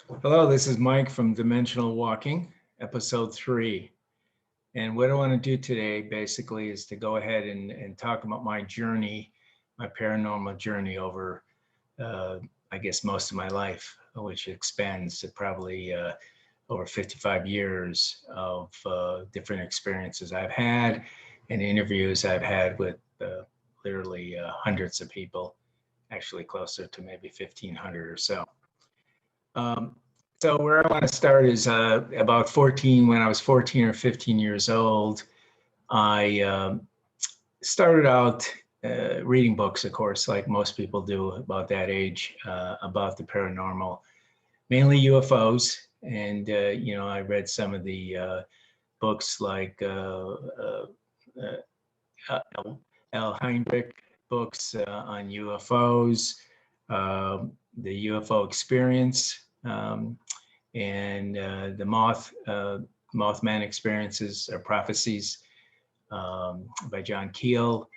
Hello, this is Mike from Dimensional Walking, episode 3. And what I want to do today basically is to go ahead and talk about my journey, my paranormal journey over, I guess, most of my life, which expands to probably over 55 years of different experiences I've had and interviews I've had with literally hundreds of people, actually closer to maybe 1,500 or so. Um, so where I want to start is about 14, when I was 14 or 15 years old, I started out reading books, of course, like most people do about that age, about the paranormal, mainly UFOs. And, I read some of the books like L. Heinrich books on UFOs, the UFO experience, and the Mothman experiences or prophecies by John Keel.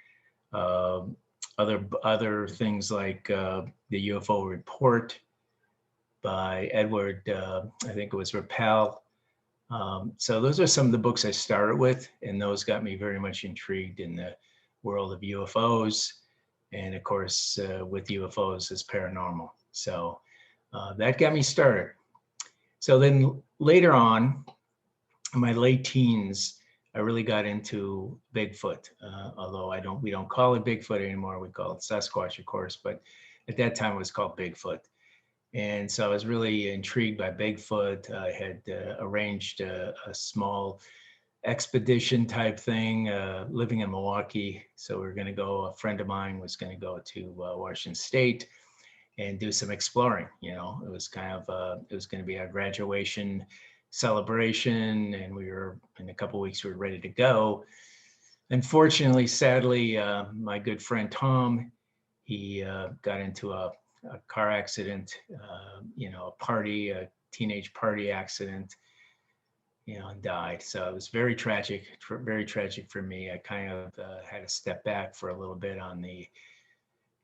Other things like the UFO report by Edward, I think it was Rappel. So those are some of the books I started with, and those got me very much intrigued in the world of UFOs, and of course with UFOs as paranormal. So that got me started. So then later on, in my late teens, I really got into Bigfoot, although we don't call it Bigfoot anymore. We call it Sasquatch, of course, but at that time it was called Bigfoot. And so I was really intrigued by Bigfoot. I had arranged a small expedition type thing, living in Milwaukee. So we were going to go, a friend of mine was going to go to Washington State and do some exploring. It was kind of, it was going to be our graduation celebration, and we were, in a couple of weeks, we were ready to go. Unfortunately, sadly, my good friend Tom, he got into a car accident, a teenage party accident, and died. So it was very tragic for me. I kind of had to step back for a little bit on the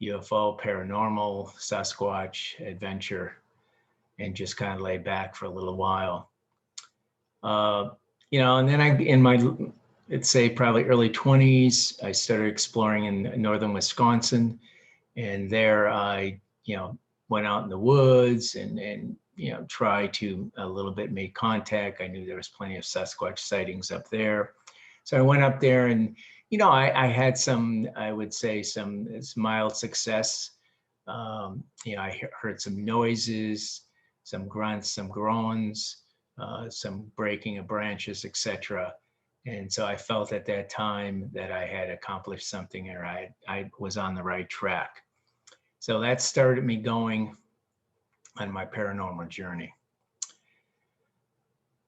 UFO, paranormal, Sasquatch adventure, and just kind of lay back for a little while. And then in my, let's say probably early 20s, I started exploring in northern Wisconsin. And there I, went out in the woods and try to a little bit make contact. I knew there was plenty of Sasquatch sightings up there. So I went up there and, I had some, I would say some mild success. I heard some noises, some grunts, some groans, some breaking of branches, etc. And so I felt at that time that I had accomplished something, or I was on the right track. So that started me going on my paranormal journey.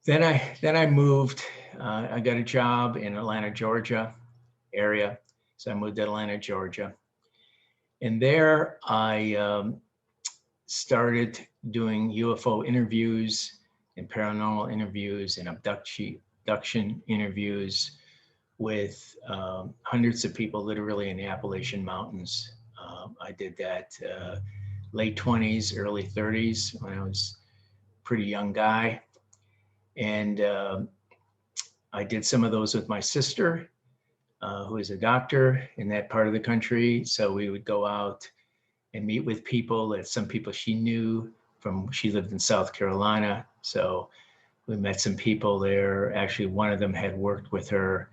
Then I moved. I got a job in Atlanta, Georgia area. So I moved to Atlanta, Georgia. And there I started doing UFO interviews and paranormal interviews and abduction interviews with hundreds of people literally in the Appalachian Mountains. I did that late 20s, early 30s when I was a pretty young guy. And I did some of those with my sister, who is a doctor in that part of the country. So we would go out and meet with people, that some people she knew from, she lived in South Carolina. So we met some people there. Actually, one of them had worked with her,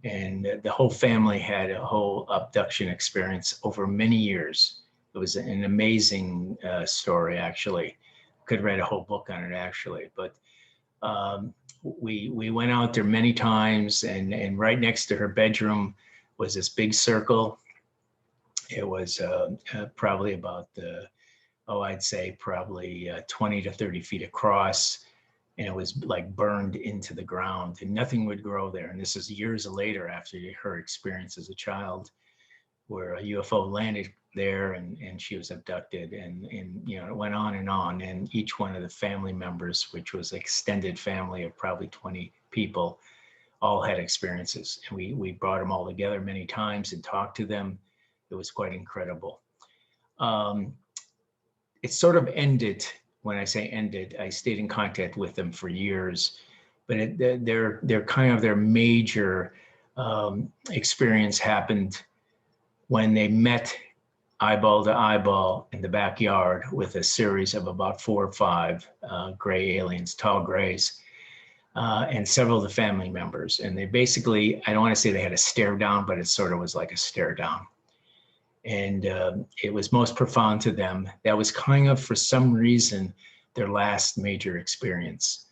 and the whole family had a whole abduction experience over many years. It was an amazing story, actually. Could write a whole book on it, actually. But we went out there many times, and right next to her bedroom was this big circle. It was probably about, I'd say probably 20 to 30 feet across. And it was like burned into the ground, and nothing would grow there. And this is years later, after her experience as a child, where a UFO landed there and she was abducted, and it went on. And each one of the family members, which was an extended family of probably 20 people, all had experiences. And we brought them all together many times and talked to them. It was quite incredible. It sort of ended when I say ended, I stayed in contact with them for years, but their kind of their major experience happened when they met eyeball to eyeball in the backyard with a series of about 4 or 5 gray aliens, tall grays, and several of the family members. And they basically, I don't want to say they had a stare down, but it sort of was like a stare down. And it was most profound to them. That was kind of, for some reason, their last major experience.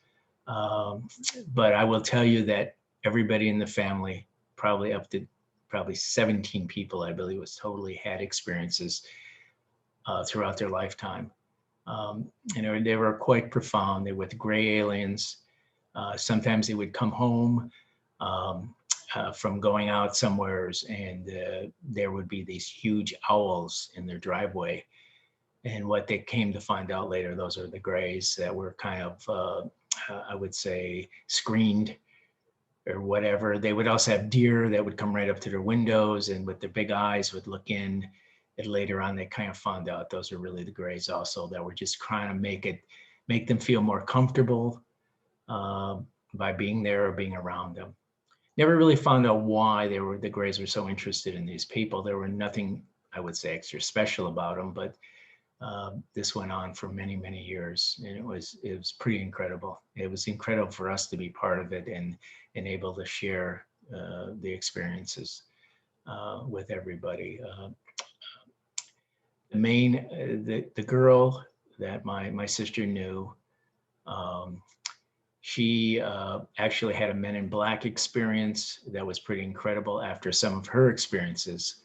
But I will tell you that everybody in the family, probably up to 17 people, I believe, was totally had experiences throughout their lifetime. And they were quite profound. They were with gray aliens. Sometimes they would come home from going out somewheres, and there would be these huge owls in their driveway. And what they came to find out later, those are the grays that were kind of, I would say, screened or whatever. They would also have deer that would come right up to their windows and with their big eyes would look in. And later on, they kind of found out those are really the grays also, that were just trying to make them feel more comfortable by being there or being around them. Never really found out why the grays were so interested in these people. There were nothing, I would say, extra special about them, but this went on for many, many years, and it was pretty incredible. It was incredible for us to be part of it and able to share the experiences with everybody. The girl that my sister knew, she actually had a Men in Black experience that was pretty incredible after some of her experiences,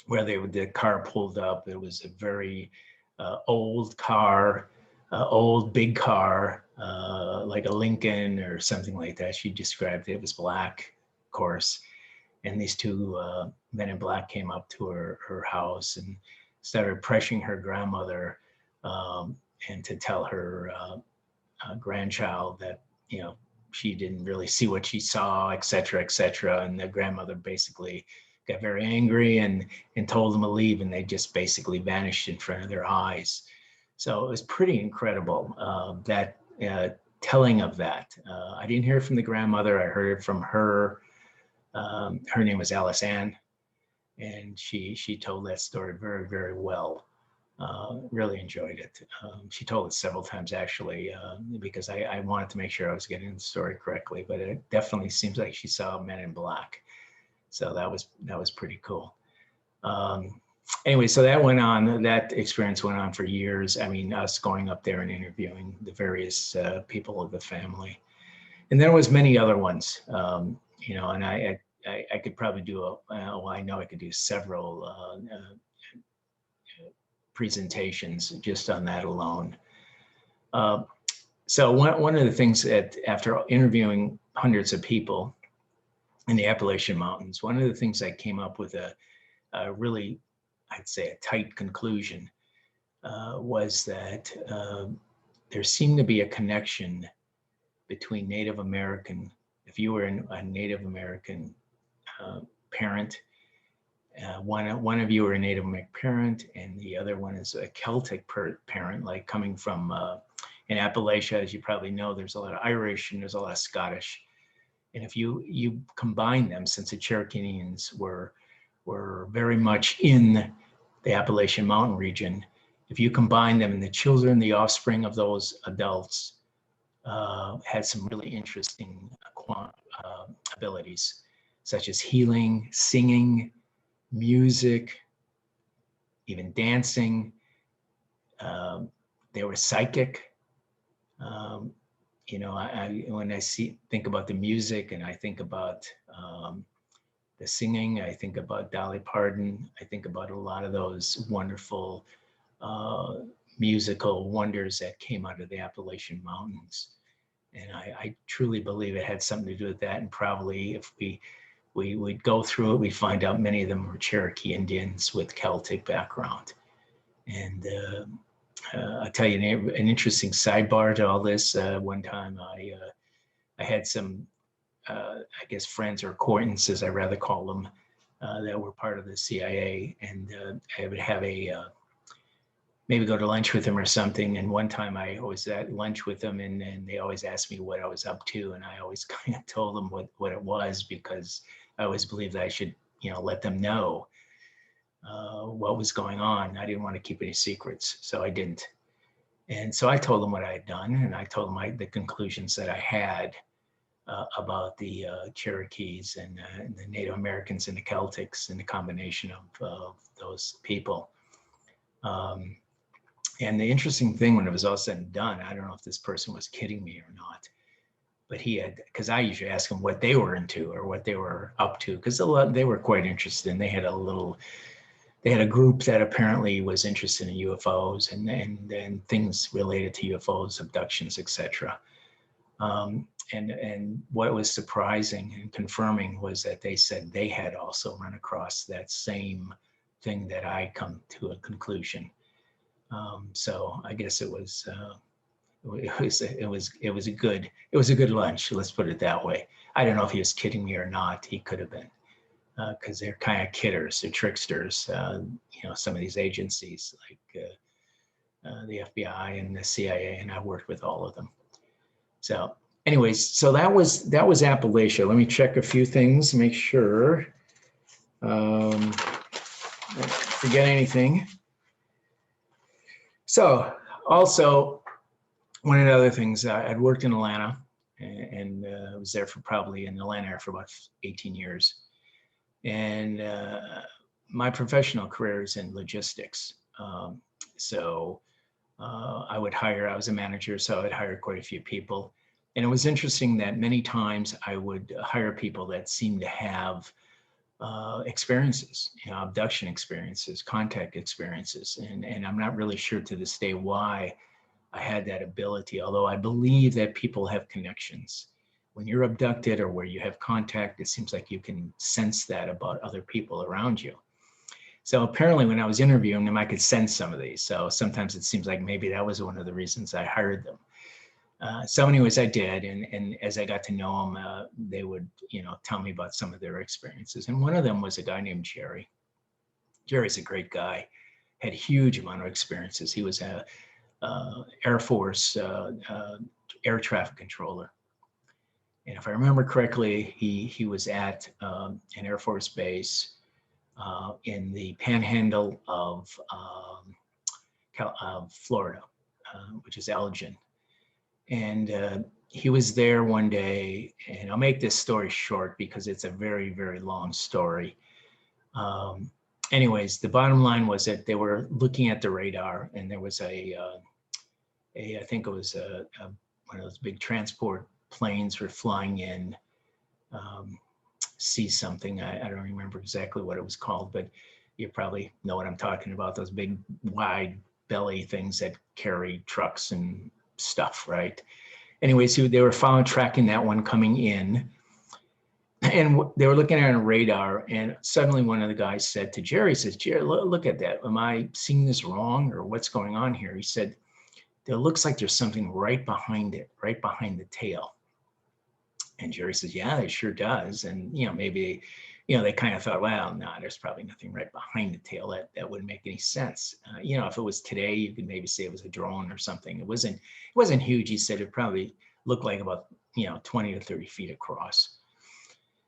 where the car pulled up. It was a very old car, old big car, like a Lincoln or something like that. She described it. It was black, of course. And these 2 Men in Black came up to her house and started pressuring her grandmother and to tell her grandchild that, she didn't really see what she saw, et cetera, et cetera. And the grandmother basically got very angry and told them to leave, and they just basically vanished in front of their eyes. So it was pretty incredible, that telling of that. I didn't hear it from the grandmother. I heard it from her. Her name was Alice Ann, and she told that story very, very well. Really enjoyed it. She told it several times, actually, because I wanted to make sure I was getting the story correctly, but it definitely seems like she saw Men in Black. So that was pretty cool. Anyway, so that experience went on for years. I mean, us going up there and interviewing the various people of the family. And there was many other ones, and I could probably do I know I could do several presentations just on that alone. So one of the things that, after interviewing hundreds of people in the Appalachian Mountains, one of the things I came up with a really, I'd say, a tight conclusion was that there seemed to be a connection between Native American. If you were a Native American parent, one of you are a Native American parent, and the other one is a Celtic parent, like coming from in Appalachia, as you probably know, there's a lot of Irish and there's a lot of Scottish. And if you combine them, since the Cherokee Indians were very much in the Appalachian Mountain region, if you combine them, and the children, the offspring of those adults, had some really interesting abilities, such as healing, singing, music, even dancing. They were psychic. When I think about the music, and I think about the singing, I think about Dolly Parton. I think about a lot of those wonderful musical wonders that came out of the Appalachian Mountains. And I truly believe it had something to do with that. And probably if we'd go through it, we'd find out many of them were Cherokee Indians with Celtic background. And I'll tell you an interesting sidebar to all this. One time I had some, I guess, friends or acquaintances, I rather call them, that were part of the CIA. And I would have maybe go to lunch with him or something. And one time I was at lunch with them, and they always asked me what I was up to. And I always kind of told them what it was, because I always believed that I should, let them know what was going on. I didn't want to keep any secrets, so I didn't. And so I told them what I had done, and I told them the conclusions that I had about the Cherokees and the Native Americans and the Celtics and the combination of those people. And the interesting thing, when it was all said and done, I don't know if this person was kidding me or not, but he had, because I usually ask them what they were into or what they were up to, because they were quite interested, and they had a group that apparently was interested in UFOs and things related to UFOs, abductions, etc. And what was surprising and confirming was that they said they had also run across that same thing that I come to a conclusion. So I guess it was a good lunch. Let's put it that way. I don't know if he was kidding me or not. He could have been, because they're kind of kidders, they're tricksters. Some of these agencies like the FBI and the CIA, and I worked with all of them. So, anyways, so that was Appalachia. Let me check a few things, make sure. Forget anything. So also, one of the other things, I'd worked in Atlanta, and I was there for probably in Atlanta for about 18 years. And my professional career is in logistics. So I was a manager, so I'd hire quite a few people. And it was interesting that many times I would hire people that seemed to have experiences, abduction experiences, contact experiences. And I'm not really sure to this day why I had that ability, although I believe that people have connections. When you're abducted or where you have contact, it seems like you can sense that about other people around you. So apparently when I was interviewing them, I could sense some of these. So sometimes it seems like maybe that was one of the reasons I hired them. So anyways, I did. And as I got to know them, they would, tell me about some of their experiences. And one of them was a guy named Jerry. Jerry's a great guy, had a huge amount of experiences. He was a Air Force air traffic controller. And if I remember correctly, he was at an Air Force base in the panhandle of Florida, which is Elgin. And he was there one day, and I'll make this story short because it's a very, very long story. Anyways, the bottom line was that they were looking at the radar, and there was I think it was one of those big transport planes were flying in, see something. I don't remember exactly what it was called, but you probably know what I'm talking about. Those big wide belly things that carry trucks and stuff, right? Anyways, they were tracking that one coming in, and they were looking at a radar, and suddenly one of the guys said to Jerry, Jerry, look at that. Am I seeing this wrong, or what's going on here? He said, it looks like there's something right behind it, right behind the tail. And Jerry says, yeah, it sure does. And, maybe, they kind of thought, well, no, there's probably nothing right behind the tail. That wouldn't make any sense. If it was today, you could maybe say it was a drone or something. It wasn't huge. He said it probably looked like about, 20 to 30 feet across.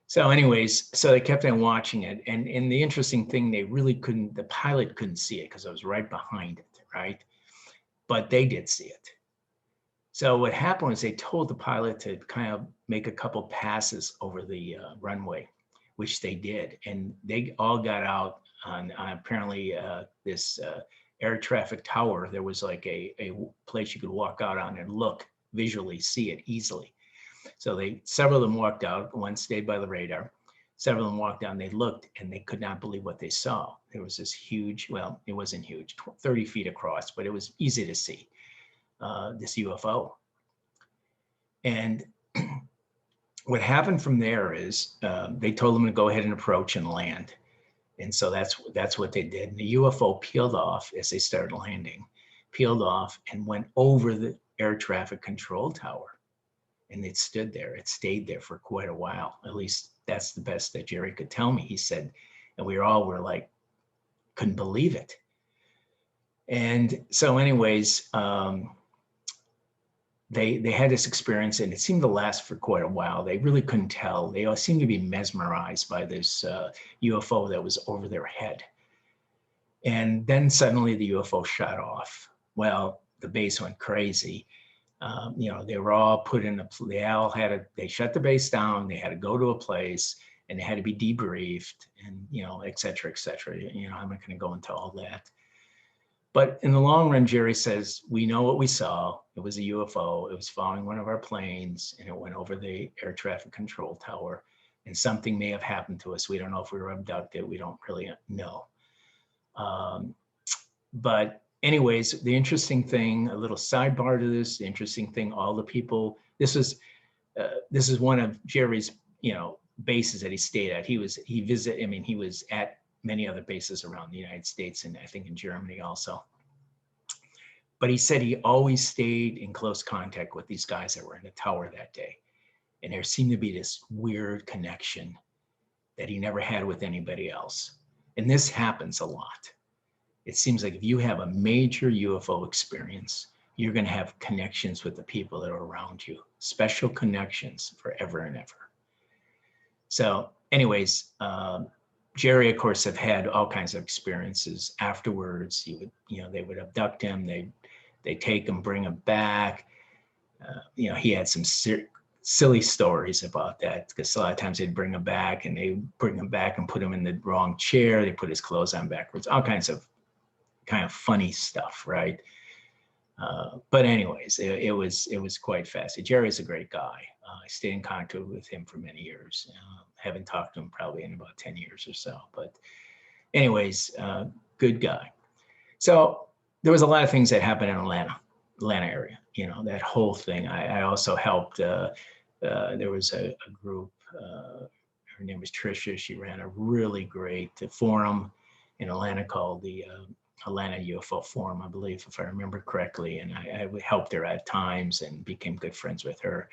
So anyways, so they kept on watching it. And the interesting thing, the pilot couldn't see it because it was right behind it, right? But they did see it. So what happened was they told the pilot to kind of make a couple passes over the runway, which they did. And they all got out on apparently this air traffic tower. There was like a place you could walk out on and look, visually see it easily. So several of them walked out, one stayed by the radar. Several of them walked down, they looked, and they could not believe what they saw. There was this huge, well, it wasn't huge, 30 feet across, but it was easy to see. This UFO. And what happened from there is they told them to go ahead and approach and land. And so that's what they did. And the UFO peeled off as they started landing, peeled off and went over the air traffic control tower. And it stood there. It stayed there for quite a while. At least that's the best that Jerry could tell me. He said, and we all were like, couldn't believe it. And so anyways, they had this experience, and it seemed to last for quite a while. They really couldn't tell. They all seemed to be mesmerized by this UFO that was over their head. And then suddenly the UFO shot off. Well, the base went crazy. You know, they were all put in they shut the base down. They had to go to a place, and they had to be debriefed, and, you know, et cetera, et cetera. You know, I'm not going to go into all that. But in the long run, Jerry says, we know what we saw. It was a UFO. It was following one of our planes, and it went over the air traffic control tower, and something may have happened to us. We don't know if we were abducted. We don't really know. But anyways, the interesting thing, a little sidebar to this, the interesting thing, all the people, this is one of Jerry's, you know, bases that he stayed at. He was at many other bases around the United States, and I think in Germany also. But he said he always stayed in close contact with these guys that were in the tower that day. And there seemed to be this weird connection that he never had with anybody else. And this happens a lot. It seems like if you have a major UFO experience, you're going to have connections with the people that are around you, special connections forever and ever. So anyways, Jerry, of course, have had all kinds of experiences afterwards. They would abduct him. They take him, bring him back. You know, he had some silly stories about that, because a lot of times they'd bring him back, and they bring him back and put him in the wrong chair. They put his clothes on backwards, all kinds of kind of funny stuff, right? But anyways, it was quite fascinating. Jerry's a great guy. I stayed in contact with him for many years. Haven't talked to him probably in about 10 years or so. But anyways, good guy. So there was a lot of things that happened in Atlanta area. You know, that whole thing. I also helped. There was a group. Her name was Tricia. She ran a really great forum in Atlanta called the Atlanta Ufo Forum, I believe, if I remember correctly. And I helped her at times and became good friends with her,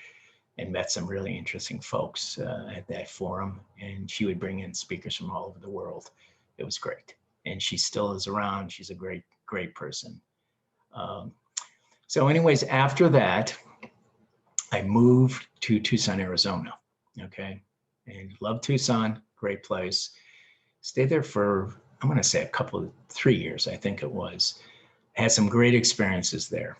and met some really interesting folks at that forum. And she would bring in speakers from all over the world. It was great. And she still is around. She's a great, great person. So anyways, after that, I moved to Tucson, Arizona. Okay. And love Tucson, great place. Stayed there for, I'm going to say 3 years, I think it was. Had some great experiences there.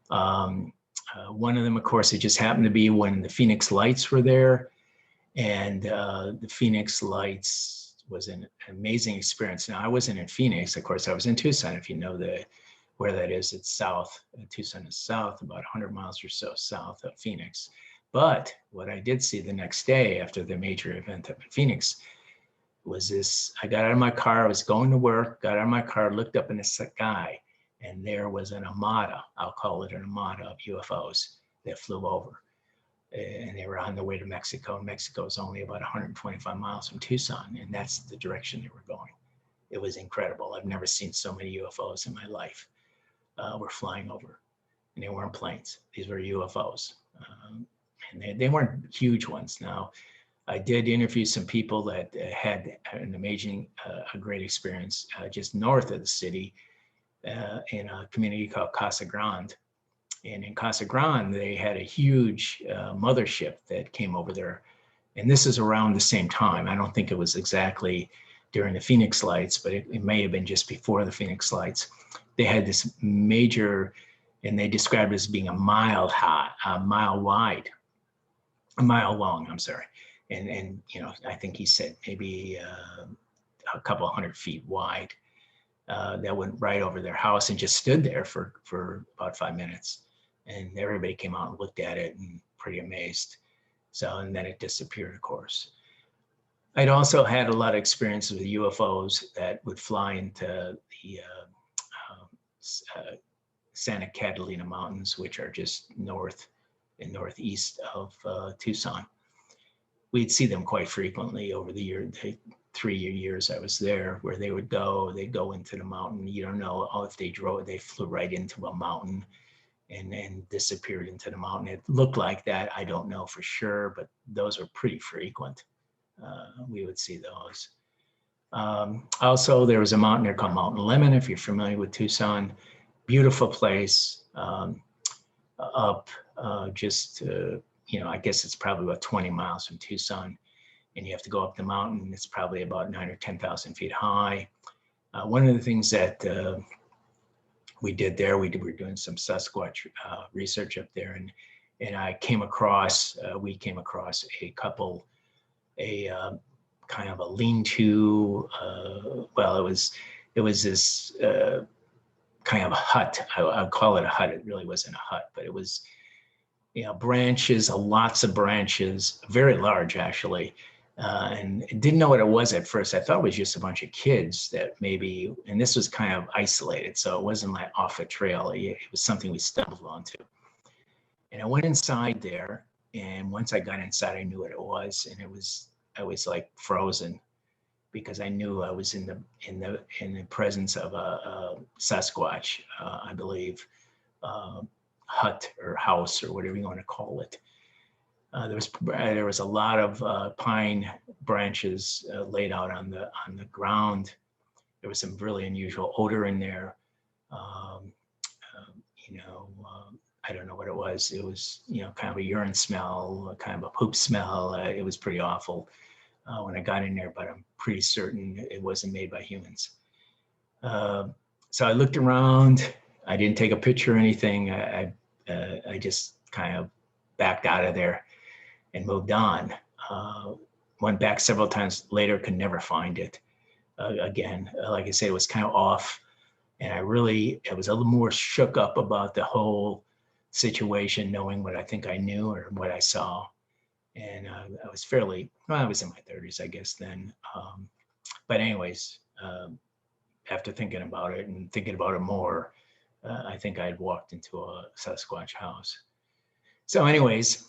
One of them, of course, it just happened to be when the Phoenix Lights were there. And the Phoenix Lights was an amazing experience. Now, I wasn't in Phoenix. Of course, I was in Tucson. If you know where that is, it's south. Tucson is south, about 100 miles or so south of Phoenix. But what I did see the next day after the major event up in Phoenix was this. I got out of my car. I was going to work, got out of my car, looked up in the sky, and there was an armada, I'll call it an armada of UFOs that flew over. And they were on their way to Mexico. Mexico is only about 125 miles from Tucson, and that's the direction they were going. It was incredible. I've never seen so many UFOs in my life. Were flying over, and they weren't planes. These were UFOs, and they weren't huge ones. Now, I did interview some people that had an amazing, a great experience just north of the city in a community called Casa Grande. And in Casa Grande, they had a huge mothership that came over there. And this is around the same time. I don't think it was exactly during the Phoenix Lights, but it may have been just before the Phoenix Lights. They had this major, and they described it as being a mile wide, a mile long, I'm sorry. And you know, I think he said maybe a couple 100 feet wide that went right over their house and just stood there for about 5 minutes. And everybody came out and looked at it and pretty amazed. So, and then it disappeared, of course. I'd also had a lot of experiences with UFOs that would fly into the Santa Catalina Mountains, which are just north and northeast of Tucson. We'd see them quite frequently over the 3 years I was there, where they'd go into the mountain. You don't know if they flew right into a mountain and disappeared into the mountain. It looked like that. I don't know for sure, but those are pretty frequent. We would see those. Also, there was a mountain there called Mountain Lemon, if you're familiar with Tucson. Beautiful place, up just, I guess it's probably about 20 miles from Tucson. And you have to go up the mountain. It's probably about 9 or 10,000 feet high. One of the things that we did there, we were doing some Sasquatch research up there, and we came across a kind of a lean-to. Well, it was this kind of a hut. I'll call it a hut. It really wasn't a hut, but it was, branches, lots of branches, very large actually. And didn't know what it was at first. I thought it was just a bunch of kids that maybe, and this was kind of isolated, so it wasn't like off a trail. It was something we stumbled onto. And I went inside there, and once I got inside, I knew what it was, and I was like frozen, because I knew I was in the presence of a Sasquatch, I believe, hut or house or whatever you want to call it. There was a lot of pine branches laid out on the ground. There was some really unusual odor in there. I don't know what it was. It was, kind of a urine smell, kind of a poop smell. It was pretty awful when I got in there, but I'm pretty certain it wasn't made by humans. So I looked around. I didn't take a picture or anything. I just kind of backed out of there and moved on. Went back several times later, could never find it. Again, like I say, it was kind of off. And I was a little more shook up about the whole situation, knowing what I think I knew or what I saw. And I was I was in my 30s, I guess then. But anyways, after thinking about it and thinking about it more, I think I had walked into a Sasquatch house. So anyways,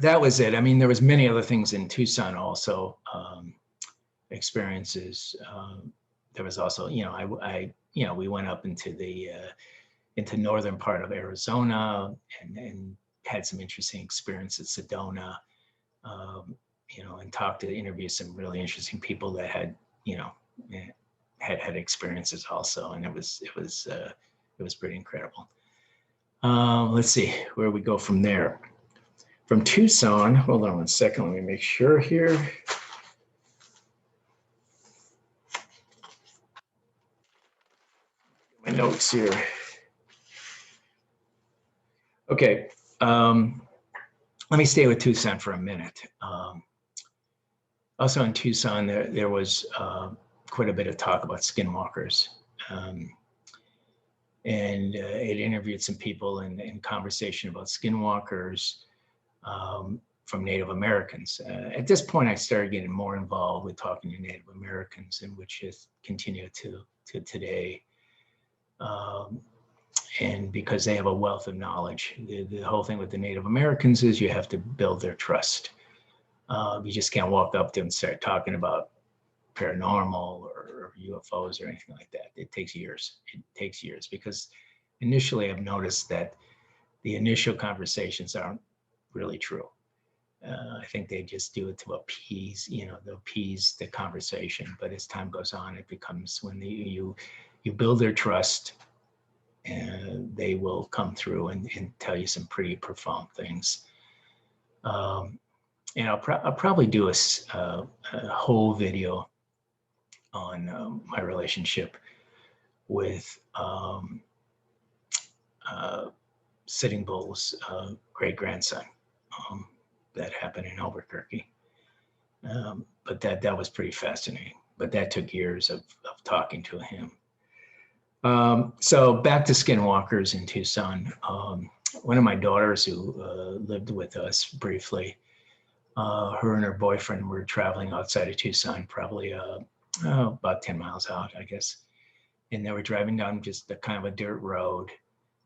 that was it. I mean, there was many other things in Tucson also, experiences. There was also, we went up into northern part of Arizona and had some interesting experiences at Sedona, and interviewed some really interesting people that had experiences also, and it was pretty incredible. Let's see where we go from there. From Tucson, hold on one second, let me make sure here. My notes here. Okay, let me stay with Tucson for a minute. Also in Tucson, there was quite a bit of talk about skinwalkers. And it interviewed some people in conversation about skinwalkers from Native Americans. At this point, I started getting more involved with talking to Native Americans, and which has continued to today. And because they have a wealth of knowledge. The whole thing with the Native Americans is you have to build their trust. You just can't walk up to them and start talking about paranormal or UFOs or anything like that. It takes years. It takes years because initially I've noticed that the initial conversations aren't really true. I think they just do it to appease, they'll appease the conversation. But as time goes on, it becomes when you build their trust, and they will come through and tell you some pretty profound things. And I'll probably do a whole video on my relationship with Sitting Bull's great-grandson. That happened in Albuquerque. But that was pretty fascinating. But that took years of talking to him. So back to skinwalkers in Tucson. One of my daughters who lived with us briefly, her and her boyfriend were traveling outside of Tucson, probably about 10 miles out, I guess. And they were driving down just a kind of a dirt road,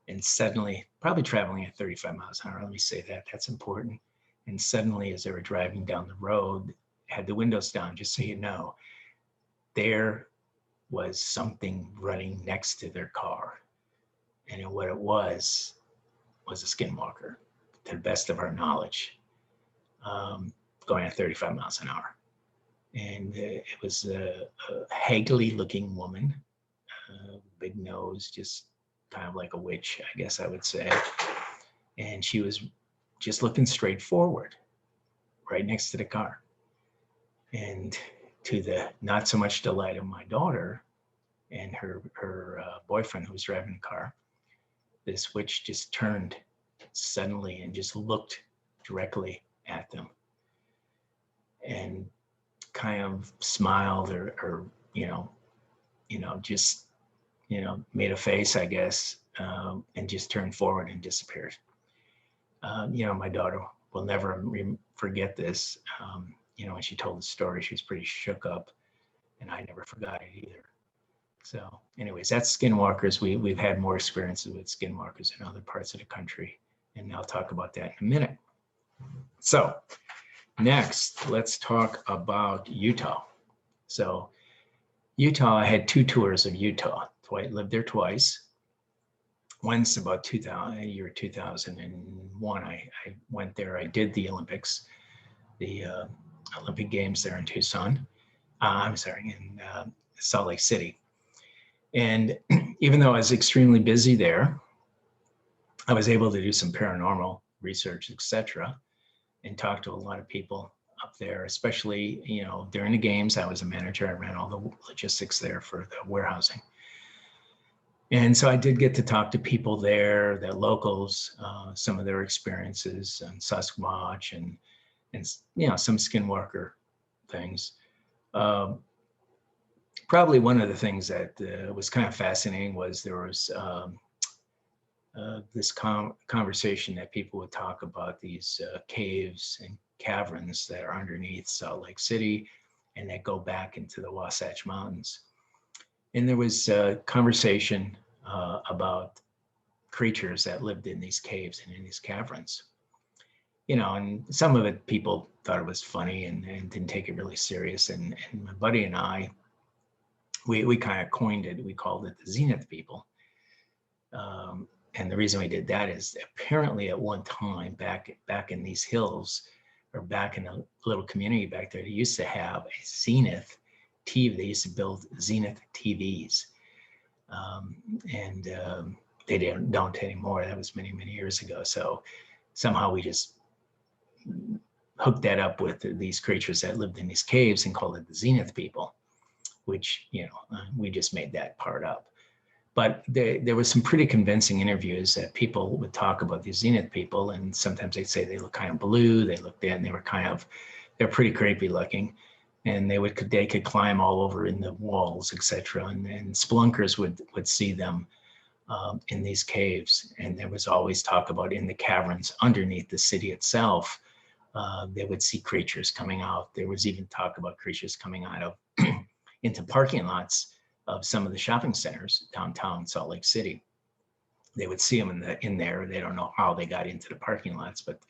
and suddenly, probably traveling at 35 miles an hour, let me say that, that's important. And suddenly, as they were driving down the road, had the windows down, just so you know, there was something running next to their car. And what it was a skinwalker, to the best of our knowledge, going at 35 miles an hour. And it was a haggly looking woman, big nose, just kind of like a witch, I guess I would say. And she was just looking straight forward, right next to the car. And to the not so much delight of my daughter and her boyfriend who was driving the car, this witch just turned suddenly and just looked directly at them and kind of smiled or just made a face, I guess, and just turned forward and disappeared. My daughter will never forget this. When she told the story, she was pretty shook up, and I never forgot it either. So anyways, that's Skinwalkers. We've had more experiences with Skinwalkers in other parts of the country, and I'll talk about that in a minute. So next, let's talk about Utah. So Utah, I had 2 tours of Utah. I lived there twice. Once about 2001, I went there. I did the Olympics, the Olympic Games there in Tucson. In Salt Lake City. And even though I was extremely busy there, I was able to do some paranormal research, etc., and talk to a lot of people up there, especially, during the games. I was a manager. I ran all the logistics there for the warehousing. And so I did get to talk to people there, the locals, some of their experiences on Sasquatch and some Skinwalker things. Probably one of the things that was kind of fascinating was there was this conversation that people would talk about these caves and caverns that are underneath Salt Lake City and that go back into the Wasatch Mountains. And there was a conversation about creatures that lived in these caves and in these caverns. And some of it, people thought it was funny and didn't take it really serious. And my buddy and I, we kind of coined it. We called it the Zenith people. And the reason we did that is apparently at one time back in these hills, or back in a little community back there, they used to have a Zenith TV. They used to build Zenith TVs. They don't anymore. That was many, many years ago. So somehow we just hooked that up with these creatures that lived in these caves and called it the Zenith people, which, we just made that part up. But there was some pretty convincing interviews that people would talk about these Zenith people, and sometimes they'd say they look kind of blue. They looked dead, and they're pretty creepy looking, and they could climb all over in the walls, etc. And spelunkers would see them in these caves, and there was always talk about in the caverns underneath the city itself. They would see creatures coming out. There was even talk about creatures coming out of into parking lots of some of the shopping centers downtown Salt Lake City. They would see them in there. They don't know how they got into the parking lots, but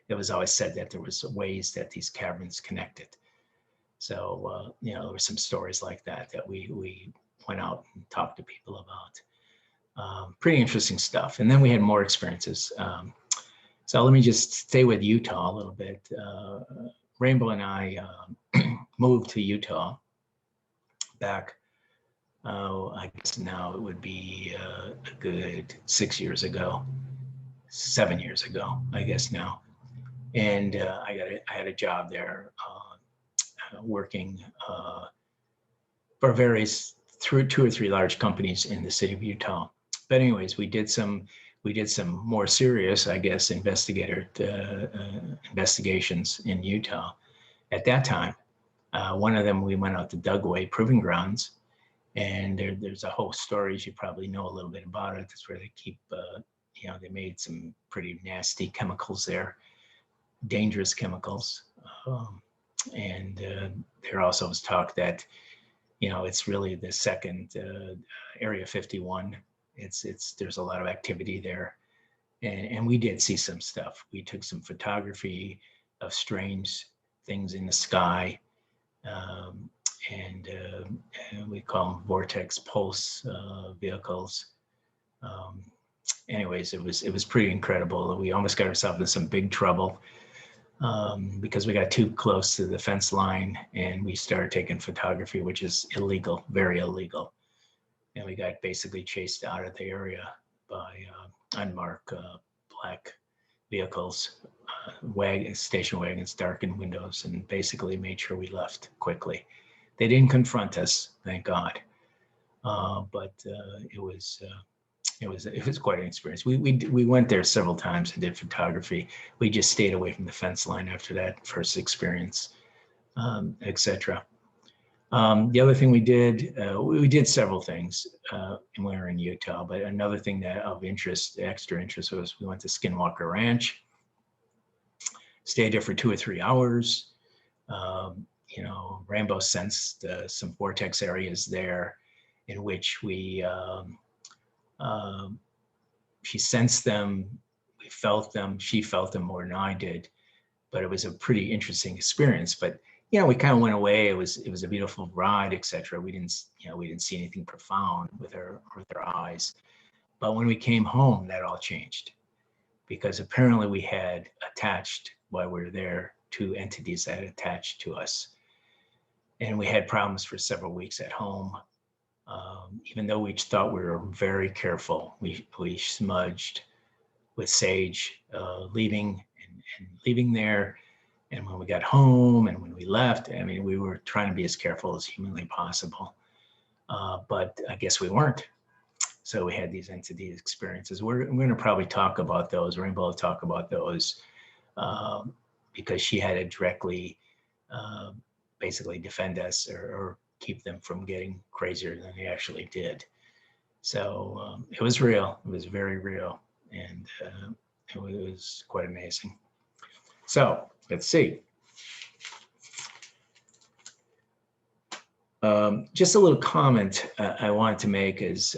it was always said that there was ways that these caverns connected. So, there were some stories like that we went out and talked to people about. Pretty interesting stuff. And then we had more experiences. So let me just stay with Utah a little bit. Rainbow and I moved to Utah back, I guess now it would be a good 7 years ago, I guess now. And I had a job there working for various 2 or 3 large companies in the city of Utah. But anyways, we did some more serious, I guess, investigations in Utah at that time. One of them, we went out to Dugway Proving Grounds, and there's a whole story. You probably know a little bit about it. That's where they keep, they made some pretty nasty chemicals there, dangerous chemicals. And there also was talk that, it's really the second Area 51. There's a lot of activity there. And we did see some stuff. We took some photography of strange things in the sky. And we call them vortex pulse vehicles. Anyways, it was pretty incredible. We almost got ourselves in some big trouble. because we got too close to the fence line and we started taking photography, which is illegal, very illegal. And we got basically chased out of the area by unmarked black vehicles, station wagons, darkened windows, and basically made sure we left quickly. They didn't confront us, thank God. But it was quite an experience. We went there several times and did photography. We just stayed away from the fence line after that first experience, etc. The other thing we did several things when we were in Utah, but another thing that of interest, extra interest, was we went to Skinwalker Ranch, stayed there for 2 or 3 hours. Rainbow sensed some vortex areas there in which she sensed them, we felt them, she felt them more than I did, but it was a pretty interesting experience. But we kind of went away. It was a beautiful ride, etc. We didn't see anything profound with our eyes. But when we came home, that all changed, because apparently we had attached, while we were there, 2 entities that had attached to us. And we had problems for several weeks at home. Even though we thought we were very careful, we smudged with sage, leaving there. And when we got home and when we left, I mean, we were trying to be as careful as humanly possible. But I guess we weren't. So we had these entity experiences. We're going to probably talk about those. Rainbow will talk about those because she had to directly basically defend us or keep them from getting crazier than they actually did. So it was real. It was very real. And it was quite amazing. So let's see. Just a little comment I wanted to make is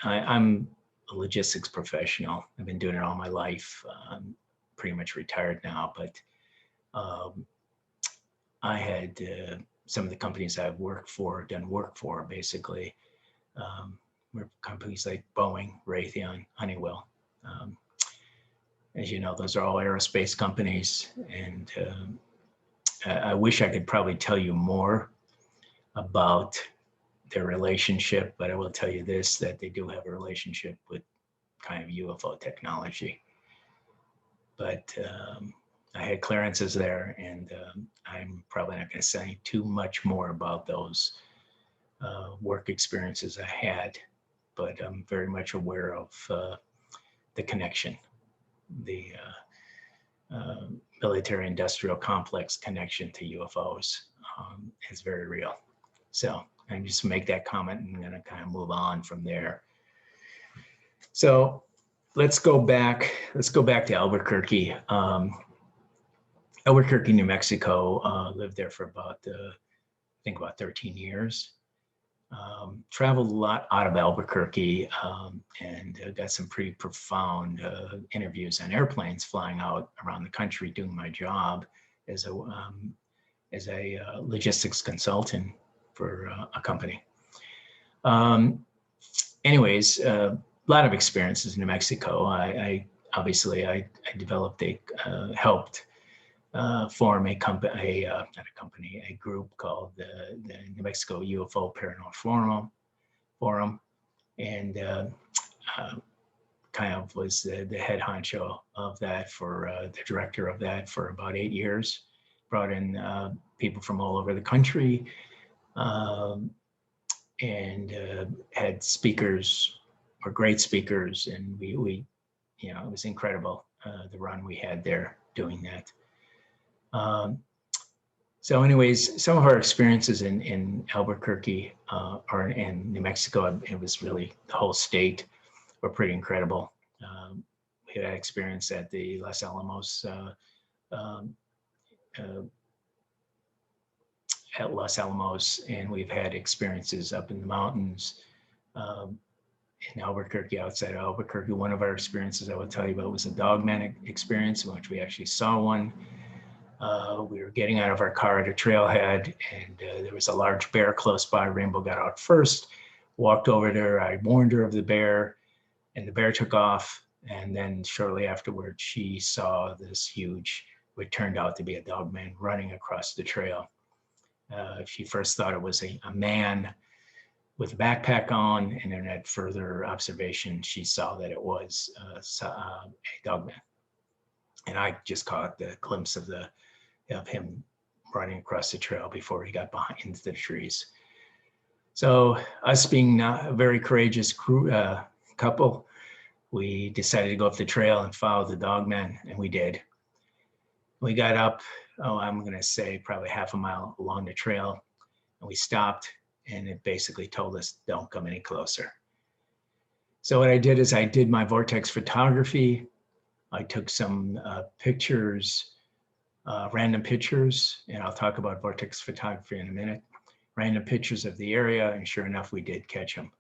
I'm a logistics professional. I've been doing it all my life. I'm pretty much retired now, but I had some of the companies I've done work for, basically, were companies like Boeing, Raytheon, Honeywell. As you know, those are all aerospace companies, and I wish I could probably tell you more about their relationship, but I will tell you this, that they do have a relationship with kind of UFO technology. But I had clearances there, and I'm probably not going to say too much more about those work experiences I had, but I'm very much aware of the connection, the military-industrial complex connection to UFOs is very real. So I just make that comment, and I'm going to kind of move on from there. So let's go back to Albuquerque. Albuquerque, New Mexico. Lived there for about, I think about 13 years. Traveled a lot out of Albuquerque and got some pretty profound interviews on airplanes flying out around the country doing my job as a logistics consultant for a company. Anyways, a lot of experiences in New Mexico. I obviously developed helped form a group called the New Mexico UFO Paranormal Forum, and kind of was the head honcho of that, for the director of that for about 8 years. Brought in people from all over the country, and had speakers, or great speakers, and we it was incredible, the run we had there doing that. So anyways, some of our experiences in Albuquerque or in New Mexico, it was really the whole state, were pretty incredible. We had experience at the Los Alamos, at Los Alamos, and we've had experiences up in the mountains in Albuquerque, outside of Albuquerque. One of our experiences I will tell you about was a Dogman experience, in which we actually saw one. We were getting out of our car at a trailhead, and there was a large bear close by. Rainbow got out first, walked over there. I warned her of the bear, and the bear took off. And then shortly afterwards, she saw this huge it turned out to be a Dogman running across the trail. She first thought it was a man with a backpack on, and then at further observation, she saw that it was a Dogman. And I just caught the glimpse of him running across the trail before he got behind into the trees. So us being not a very courageous couple, we decided to go up the trail and follow the Dogman, and we did. We got up, I'm gonna say probably half a mile along the trail, and we stopped, and it basically told us, don't come any closer. So what I did is I did my Vortex photography. I took some pictures, random pictures, and I'll talk about Vortex photography in a minute. Random pictures of the area, and sure enough, we did catch him,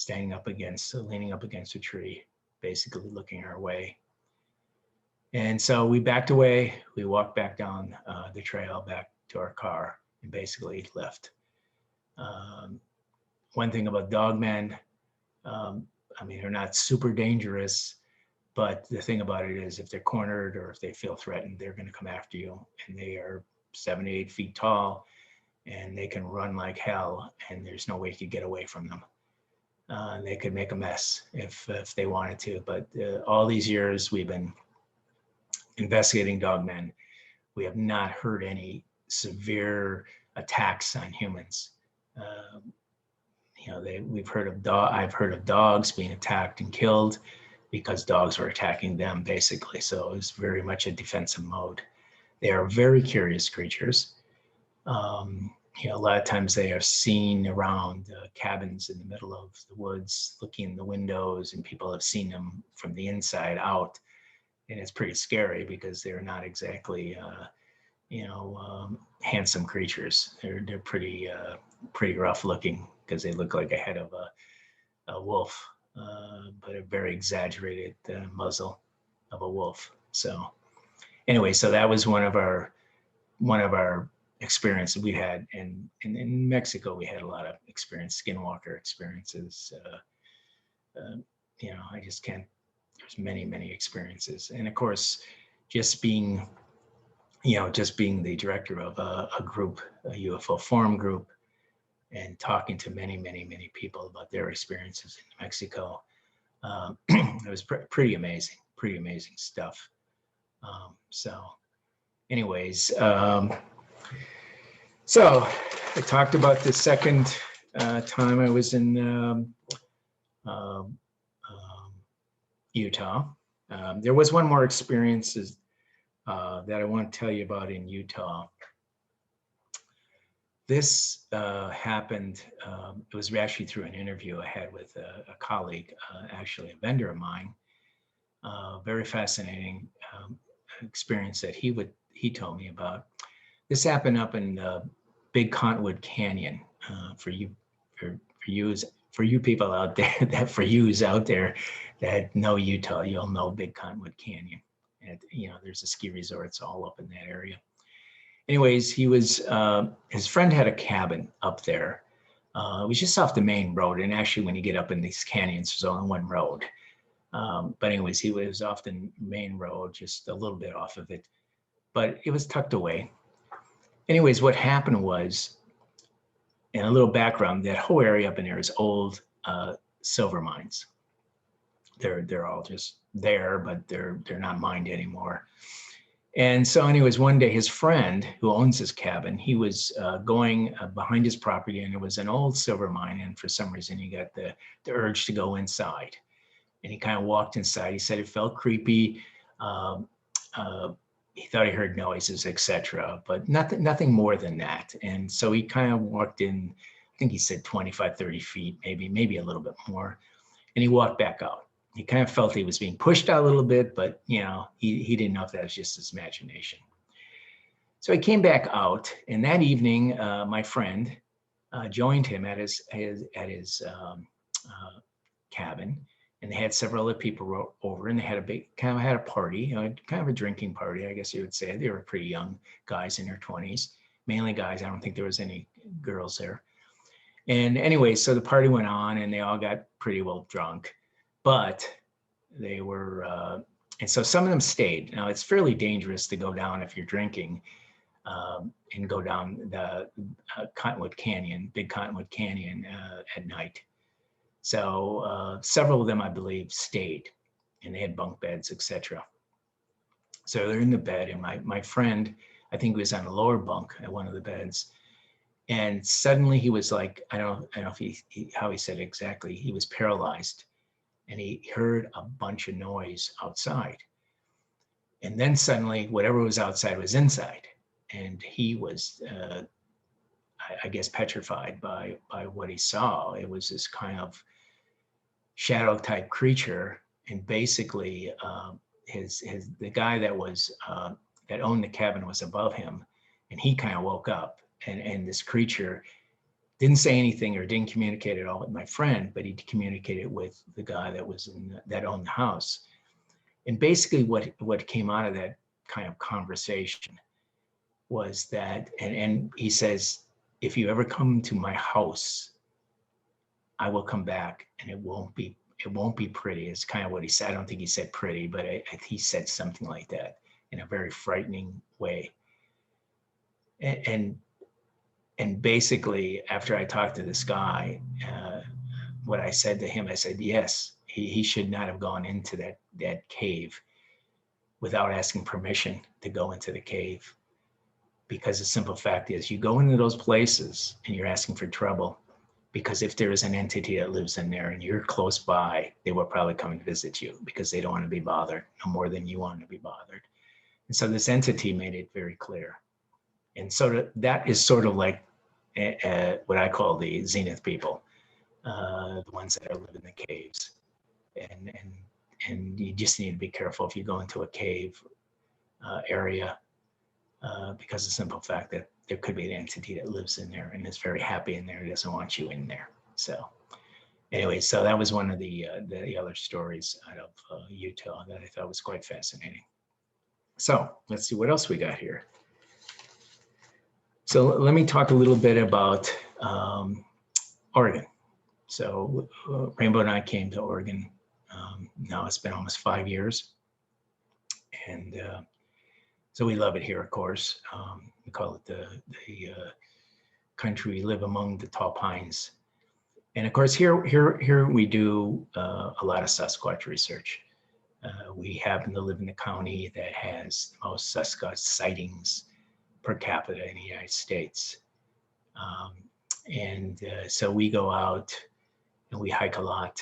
leaning up against a tree, basically looking our way. And so we backed away. We walked back down the trail back to our car and basically left. One thing about Dogmen, I mean, they're not super dangerous, but the thing about it is if they're cornered or if they feel threatened, they're going to come after you. And they are 7 to 8 feet tall, and they can run like hell, and there's no way you could get away from them. They could make a mess if they wanted to. But all these years we've been investigating Dogmen, we have not heard any severe attacks on humans. You know, I've heard of dogs being attacked and killed because dogs were attacking them, basically. So it was very much a defensive mode. They are very curious creatures. You know, a lot of times they are seen around cabins in the middle of the woods, looking in the windows, and people have seen them from the inside out. And it's pretty scary because they're not exactly, you know, handsome creatures. They're pretty rough looking because they look like a head of a wolf, but a very exaggerated muzzle of a wolf. So anyway, so that was one of our experiences we had. And in Mexico, we had a lot of experience, Skinwalker experiences. You know, I just can't. There's many experiences, and of course, just being the director of a group, a UFO forum group, and talking to many people about their experiences in Mexico, it was pretty amazing stuff. So anyways, so I talked about the second time I was in Utah. There was one more experience that I want to tell you about in Utah. This happened, it was actually through an interview I had with a colleague, actually a vendor of mine. Very fascinating experience that he told me about. This happened up in Big Cottonwood Canyon. For you people out there that know Utah, you'll know Big Cottonwood Canyon. And you know, there's a ski resorts all up in that area. Anyways, his friend had a cabin up there. It was just off the main road. And actually, when you get up in these canyons, there's only one road. But anyways, he was off the main road, just a little bit off of it, but it was tucked away. Anyways, what happened was, and a little background, that whole area up in there is old silver mines. They're all just there, but they're not mined anymore. And so anyways, one day his friend who owns this cabin, he was going behind his property, and it was an old silver mine. And for some reason he got the urge to go inside, and he kind of walked inside. He said it felt creepy. He thought he heard noises, etc., but nothing more than that. And so he kind of walked in, I think he said 25, 30 feet, maybe a little bit more. And he walked back out. He kind of felt he was being pushed out a little bit, but you know, he didn't know if that was just his imagination. So he came back out, and that evening, my friend joined him at his cabin, and they had several other people over, and they had a party, you know, kind of a drinking party, I guess you would say. They were pretty young guys in their 20s, mainly guys. I don't think there was any girls there. And anyway, so the party went on, and they all got pretty well drunk. But they were, And so some of them stayed. Now it's fairly dangerous to go down if you're drinking and go down the Cottonwood Canyon, Big Cottonwood Canyon at night. So several of them, I believe, stayed, and they had bunk beds, etc. So they're in the bed, and my friend, I think he was on the lower bunk at one of the beds, and suddenly he was like, I don't know if how he said it exactly. He was paralyzed, and he heard a bunch of noise outside, and then suddenly whatever was outside was inside, and he was, I guess, petrified by what he saw. It was this kind of shadow type creature, and basically the guy that was that owned the cabin was above him, and he kind of woke up, and this creature didn't say anything or didn't communicate at all with my friend, but he communicated with the guy that was that owned the house. And basically what came out of that kind of conversation was that, and he says, if you ever come to my house, I will come back, and it won't be pretty. It's kind of what he said. I don't think he said pretty, but he said something like that in a very frightening way. And basically, after I talked to this guy, what I said to him, I said, yes, he should not have gone into that cave without asking permission to go into the cave. Because the simple fact is, you go into those places and you're asking for trouble. Because if there is an entity that lives in there and you're close by, they will probably come and visit you because they don't want to be bothered no more than you want to be bothered. And so this entity made it very clear. And so that is sort of like what I call the Zenith people, the ones that are living in the caves. And you just need to be careful if you go into a cave area because of the simple fact that there could be an entity that lives in there and is very happy in there and doesn't want you in there. So anyway, so that was one of the other stories out of Utah that I thought was quite fascinating. So let's see what else we got here. So let me talk a little bit about Oregon. So Rainbow and I came to Oregon. Now it's been almost 5 years. And so we love it here, of course. We call it the country we live among the tall pines. And of course, here we do a lot of Sasquatch research. We happen to live in the county that has the most Sasquatch sightings per capita in the United States. So we go out and we hike a lot,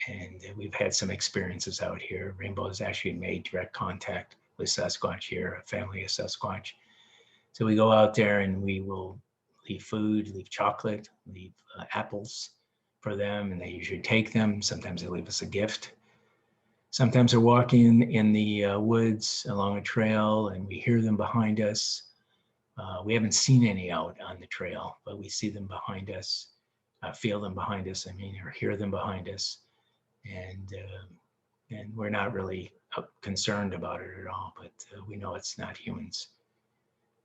and we've had some experiences out here. Rainbow has actually made direct contact with Sasquatch here, a family of Sasquatch. So we go out there and we will leave food, leave chocolate, leave apples for them, and they usually take them. Sometimes they leave us a gift. Sometimes they're walking in the woods along a trail and we hear them behind us. We haven't seen any out on the trail, but we see them behind us, feel them behind us, or hear them behind us. And we're not really concerned about it at all, but we know it's not humans.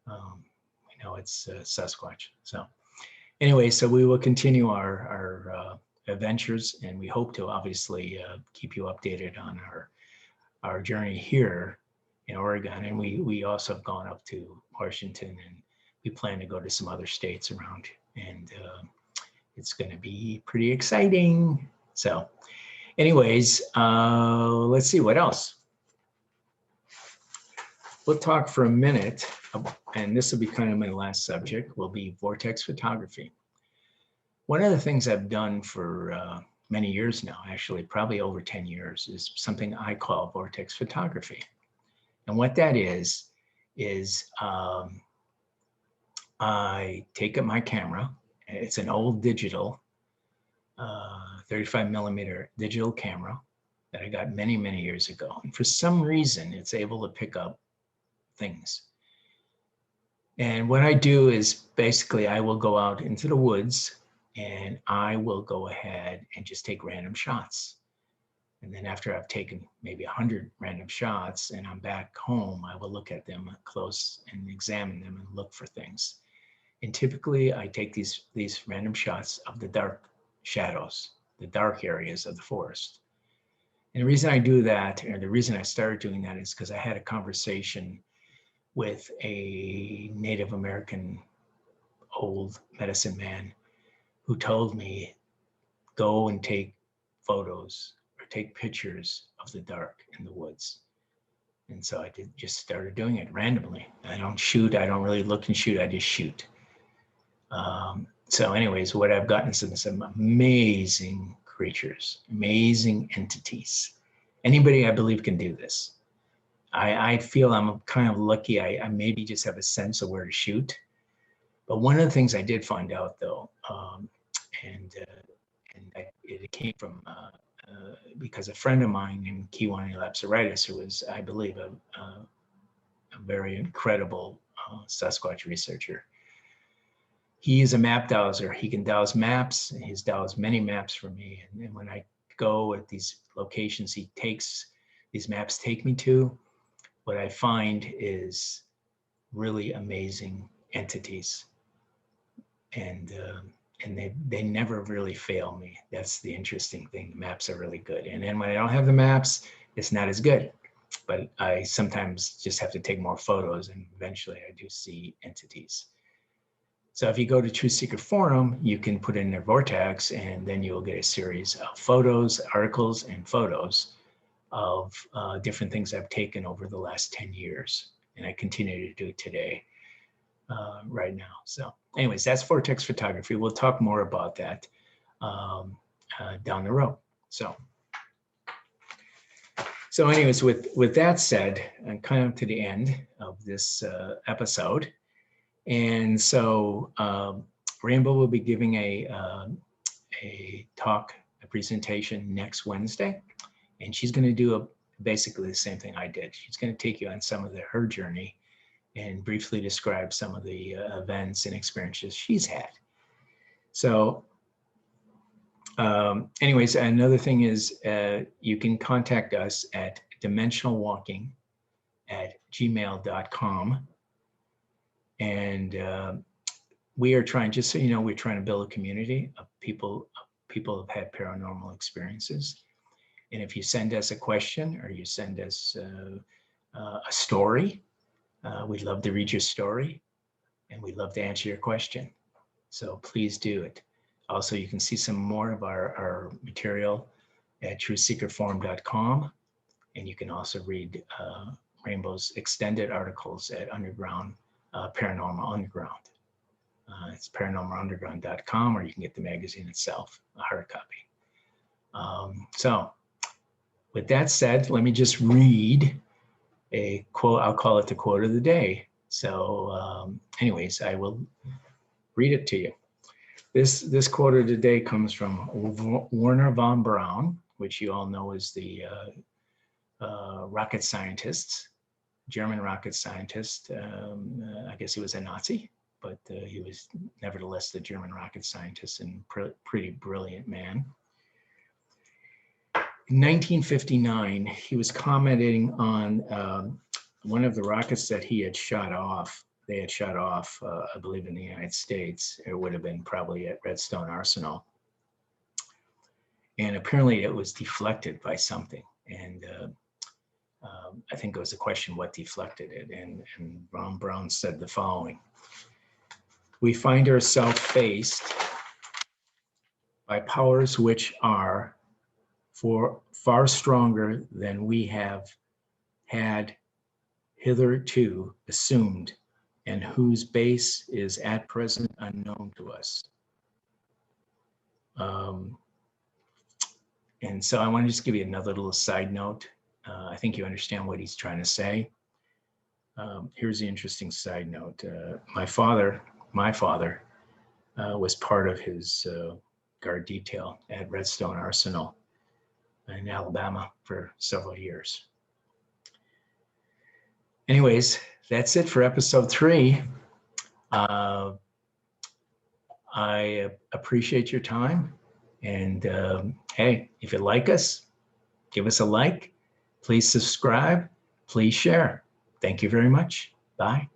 We know it's Sasquatch. So anyway, so we will continue our adventures, and we hope to obviously keep you updated on our journey here in Oregon. And we also have gone up to Washington, and we plan to go to some other states around, and it's going to be pretty exciting. So anyways, let's see what else. We'll talk for a minute, and this will be kind of my last subject, will be Vortex Photography. One of the things I've done for many years now, actually probably over 10 years, is something I call Vortex Photography. And what that is I take up my camera. It's an old digital 35 millimeter digital camera that I got many, many years ago. And for some reason, it's able to pick up things. And what I do is basically I will go out into the woods and I will go ahead and just take random shots. And then after I've taken maybe 100 random shots and I'm back home, I will look at them close and examine them and look for things. And typically I take these random shots of the dark shadows, the dark areas of the forest. And the reason I do that, or the reason I started doing that, is because I had a conversation with a Native American old medicine man who told me, go and take photos or take pictures of the dark in the woods. And so I just started doing it randomly. I don't shoot. I don't really look and shoot. I just shoot. So anyways, what I've gotten some amazing creatures, amazing entities. Anybody I believe can do this. I feel I'm kind of lucky. I maybe just have a sense of where to shoot. But one of the things I did find out though, it came from because a friend of mine named Kiwani Lapsaritis, who was, I believe, a very incredible Sasquatch researcher. He is a map dowser. He can dowse maps. He's dowsed many maps for me. And when I go at these locations these maps take me to, what I find is really amazing entities. And they never really fail me. That's the interesting thing. The maps are really good. And then when I don't have the maps, it's not as good. But I sometimes just have to take more photos, and eventually I do see entities. So if you go to Truth Seeker Forum, you can put in their Vortex, and then you'll get a series of photos, articles, and photos of different things I've taken over the last 10 years. And I continue to do it today, right now. So anyways, that's Vortex Photography. We'll talk more about that down the road. So anyways, with that said, I'm kind of to the end of this episode. And so Rainbow will be giving a talk, a presentation next Wednesday. And she's going to do basically the same thing I did. She's going to take you on some of her journey and briefly describe some of the events and experiences she's had. So anyways, another thing is you can contact us at dimensionalwalking@gmail.com. And we are trying, just so you know, we're trying to build a community of people who've had paranormal experiences. And if you send us a question or you send us a story, we'd love to read your story, and we'd love to answer your question. So please do it. Also, you can see some more of our material at truthseekerforum.com. And you can also read Rainbow's extended articles at Underground, Paranormal Underground. It's paranormalunderground.com, or you can get the magazine itself, a hard copy. So with that said, let me just read a quote. I'll call it the quote of the day. So anyways, I will read it to you. This quote of the day comes from Werner von Braun, which you all know is the rocket scientist, German rocket scientist. I guess he was a Nazi, but he was nevertheless the German rocket scientist and pretty brilliant man. In 1959, he was commenting on one of the rockets that he had shot off. They had shot off, I believe, in the United States. It would have been probably at Redstone Arsenal. And apparently it was deflected by something. And I think it was a question, what deflected it? And Von Braun said the following: we find ourselves faced by powers which are far stronger than we have had hitherto assumed, and whose base is at present unknown to us. And so I want to just give you another little side note. I think you understand what he's trying to say. Here's the interesting side note. My father was part of his guard detail at Redstone Arsenal in Alabama for several years. Anyways, that's it for episode 3. I appreciate your time. And hey, if you like us, give us a like. Please subscribe. Please share. Thank you very much. Bye.